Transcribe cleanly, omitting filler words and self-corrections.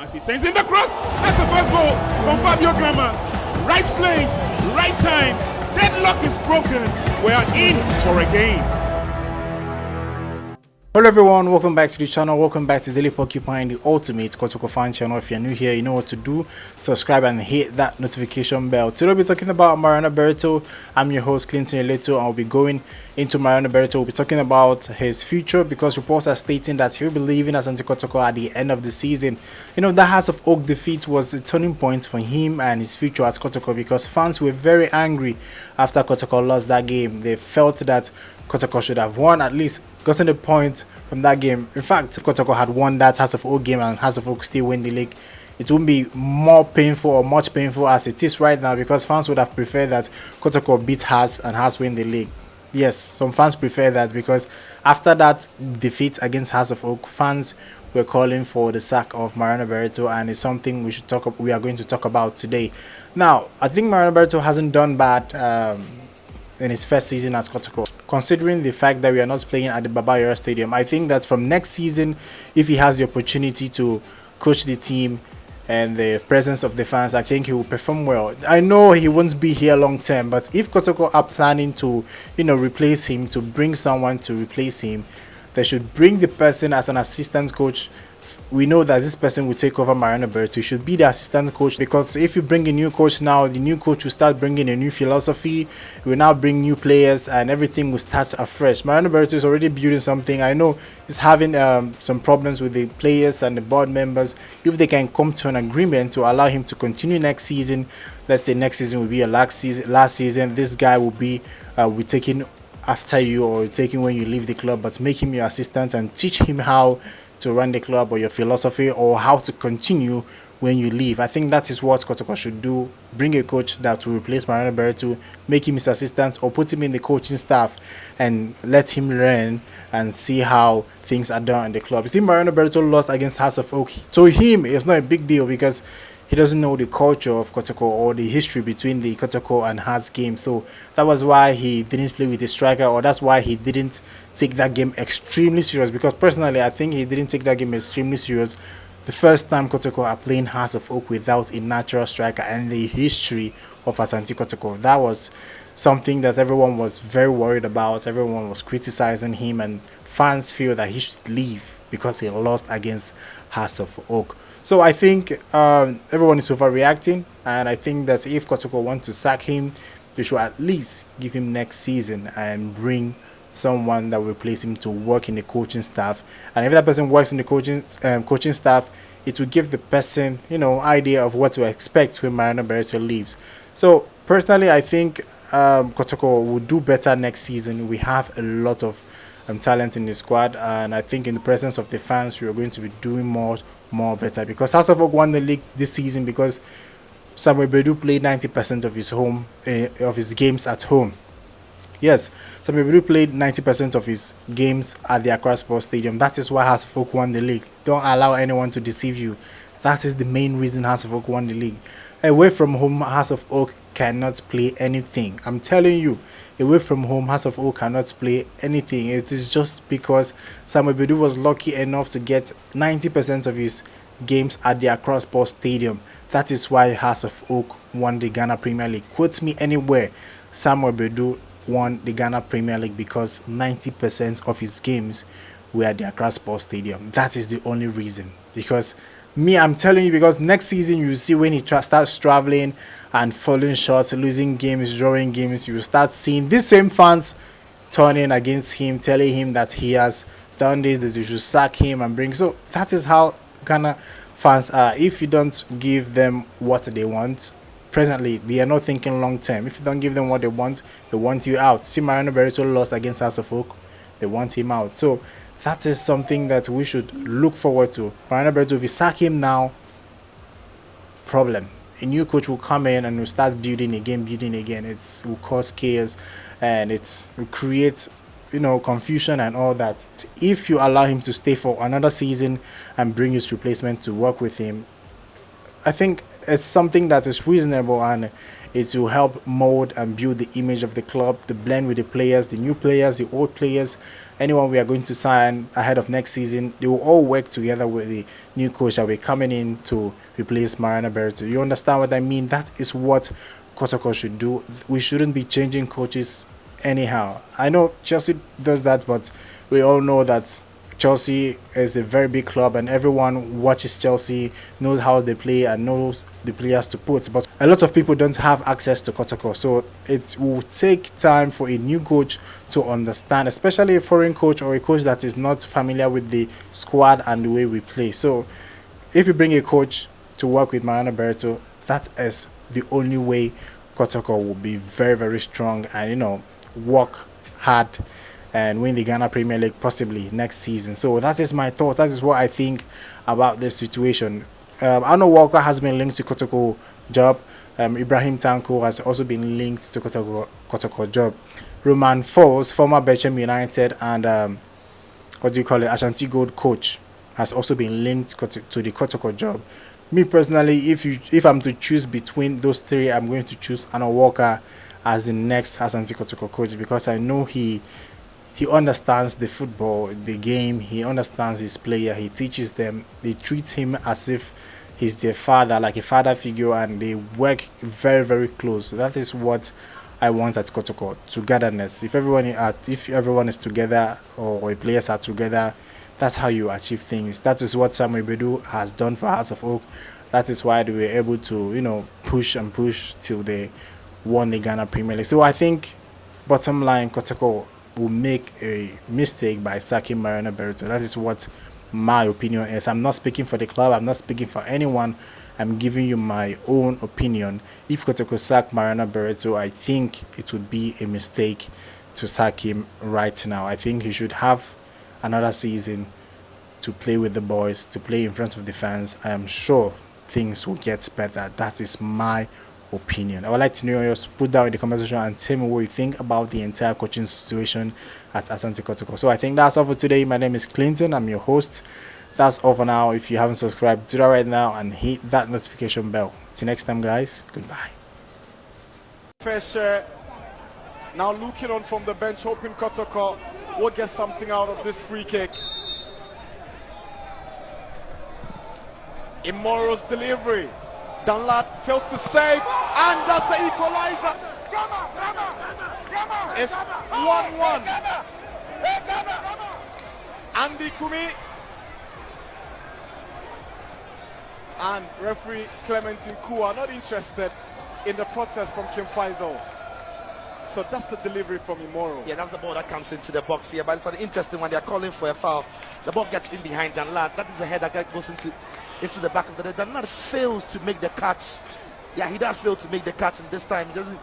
As he sends in the cross, that's the first goal from Fabio Gama. Right place, right time. Deadlock is broken. We are in for a game. Hello everyone, welcome back to the channel. Welcome back to Daily Porcupine, the ultimate Kotoko fan channel. If you're new here, you know what to do. Subscribe and hit that notification bell. Today we'll be talking about Mariano Barreto. I'm your host Clinton Eleto, and I'll be going into Mariano Barreto. We'll be talking about his future because reports are stating that he'll be leaving Asante Kotoko at the end of the season. You know, that House of Oak defeat was a turning point for him and his future at Kotoko because fans were very angry after Kotoko lost that game. They felt that Kotoko should have won, at least gotten a point from that game. In fact, if Kotoko had won that House of Oak game and House of Oak still win the league, it wouldn't be more painful or much painful as it is right now, because fans would have preferred that Kotoko beat House and House win the league. Yes, some fans prefer that because after that defeat against House of Oak, fans were calling for the sack of Mariano Barreto, and it's something we are going to talk about today. Now, I think Mariano Barreto hasn't done bad in his first season as Kotoko. Considering the fact that we are not playing at the Baba Yara Stadium, I think that from next season, if he has the opportunity to coach the team and the presence of the fans, I think he will perform well. I know he won't be here long term, but if Kotoko are planning to, replace him, to bring someone to replace him, they should bring the person as an assistant coach. We know that this person will take over Mariano Barreto. He should be the assistant coach, because if you bring a new coach now, the new coach will start bringing a new philosophy. He will now bring new players and everything will start afresh. Mariano Barreto is already building something. I know he's having some problems with the players and the board members. If they can come to an agreement to allow him to continue next season, let's say next season will be a last season, this guy will be taking after you or taking when you leave the club, but make him your assistant and teach him how to run the club or your philosophy or how to continue when you leave. I think that is what Kotoko should do. Bring a coach that will replace Mariano Barreto, make him his assistant or put him in the coaching staff and let him learn and see how things are done in the club. You see, Mariano Barreto lost against House of Oak. To him, it's not a big deal because he doesn't know the culture of Kotoko or the history between the Kotoko and Hearts game. So that was why he didn't play with the striker, or that's why he didn't take that game extremely serious. Because personally, I think he didn't take that game extremely serious the first time Kotoko are playing Hearts of Oak without a natural striker, and the history of Asante Kotoko. That was something that everyone was very worried about. Everyone was criticizing him, and fans feel that he should leave because he lost against Hearts of Oak. So I think everyone is overreacting, and I think that if Kotoko want to sack him, they should at least give him next season and bring someone that will replace him to work in the coaching staff. And if that person works in the coaching staff, it will give the person, idea of what to expect when Mariano Barreto leaves. So personally, I think Kotoko will do better next season. We have a lot of talent in the squad, and I think in the presence of the fans, we are going to be doing more better, because House of Oak won the league this season because Samuel Bedu played 90% of his games at home. Yes, Samuel Bedu played 90% of his games at the Accra Sports Stadium. That is why House of Oak won the league. Don't allow anyone to deceive you. That is the main reason House of Oak won the league. Away from home, House of Oak cannot play anything. I'm telling you, away from home, House of Oak cannot play anything. It is just because Samuel Bedu was lucky enough to get 90% of his games at the Accra Sports Stadium. That is why House of Oak won the Ghana Premier League. Quote me anywhere, Samuel Bedu won the Ghana Premier League because 90% of his games were at the Accra Sports Stadium. That is the only reason. Because I'm telling you, because next season you see when he starts traveling and falling short, losing games, drawing games, you will start seeing these same fans turning against him, telling him that he has done this, that you should sack him and bring. So that is how Ghana fans are. If you don't give them what they want, presently they are not thinking long term. If you don't give them what they want you out. See, Mariano Barreto lost against House of Oak, they want him out. So that is something that we should look forward to. Mariano Barreto, if you sack him now, problem. A new coach will come in and will start building again. It will cause chaos and it will create confusion and all that. If you allow him to stay for another season and bring his replacement to work with him, I think it's something that is reasonable and It will help mold and build the image of the club, the blend with the players, the new players, the old players, anyone we are going to sign ahead of next season. They will all work together with the new coach that will be coming in to replace Mariano Barreto. You understand what I mean? That is what Kotoko should do. We shouldn't be changing coaches anyhow. I know Chelsea does that, but we all know that Chelsea is a very big club and everyone watches Chelsea, knows how they play and knows the players to put. But a lot of people don't have access to Kotoko, so it will take time for a new coach to understand, especially a foreign coach or a coach that is not familiar with the squad and the way we play. So if you bring a coach to work with Mariano Barreto, that is the only way Kotoko will be very, very strong and work hard and win the Ghana Premier League possibly next season. So that is my thought. That is what I think about this situation. Arno Walker has been linked to Kotoko job. Ibrahim Tanko has also been linked to Kotoko job. Roman Falls, former Beckham United and Ashanti Gold coach, has also been linked to the Kotoko job. Me personally, if I'm to choose between those three, I'm going to choose Arno Walker as the next Asante Kotoko coach because I know he understands the football, the game. He understands his player. He teaches them. They treat him as if he's their father, like a father figure, and they work very, very close. That is what I want at Kotoko: togetherness. If everyone is together or players are together, that's how you achieve things. That is what Samuel Bedu has done for House of Oak. That is why they were able to push and push till they won the Ghana Premier League. So I think, bottom line, Kotoko will make a mistake by sacking Mariano Barreto. That is what my opinion is. I'm not speaking for the club. I'm not speaking for anyone. I'm giving you my own opinion. If Kotoko sack Mariano Barreto, I think it would be a mistake to sack him right now. I think he should have another season to play with the boys, to play in front of the fans. I am sure things will get better. That is my opinion. I would like to know yours. Put down in the comment section and tell me what you think about the entire coaching situation at Asante Kotoko. So I think that's all for today. My name is Clinton. I'm your host. That's all for now. If you haven't subscribed, do that right now and hit that notification bell. Till next time, guys. Goodbye. Fair share. Now looking on from the bench, hoping Kotoko will get something out of this free kick. Imoro's delivery. Dunlap fails to save, and that's the equalizer. It's 1-1. Andy Kumi and referee Clementine Kua not interested in the protest from Kim Faisal. So that's the delivery from Imoro. Yeah, that's the ball that comes into the box here. But it's an interesting one. They're calling for a foul. The ball gets in behind Danlad. That is a header that goes into the back of the net. Danlad fails to make the catch. Yeah, he does fail to make the catch, and this time he doesn't.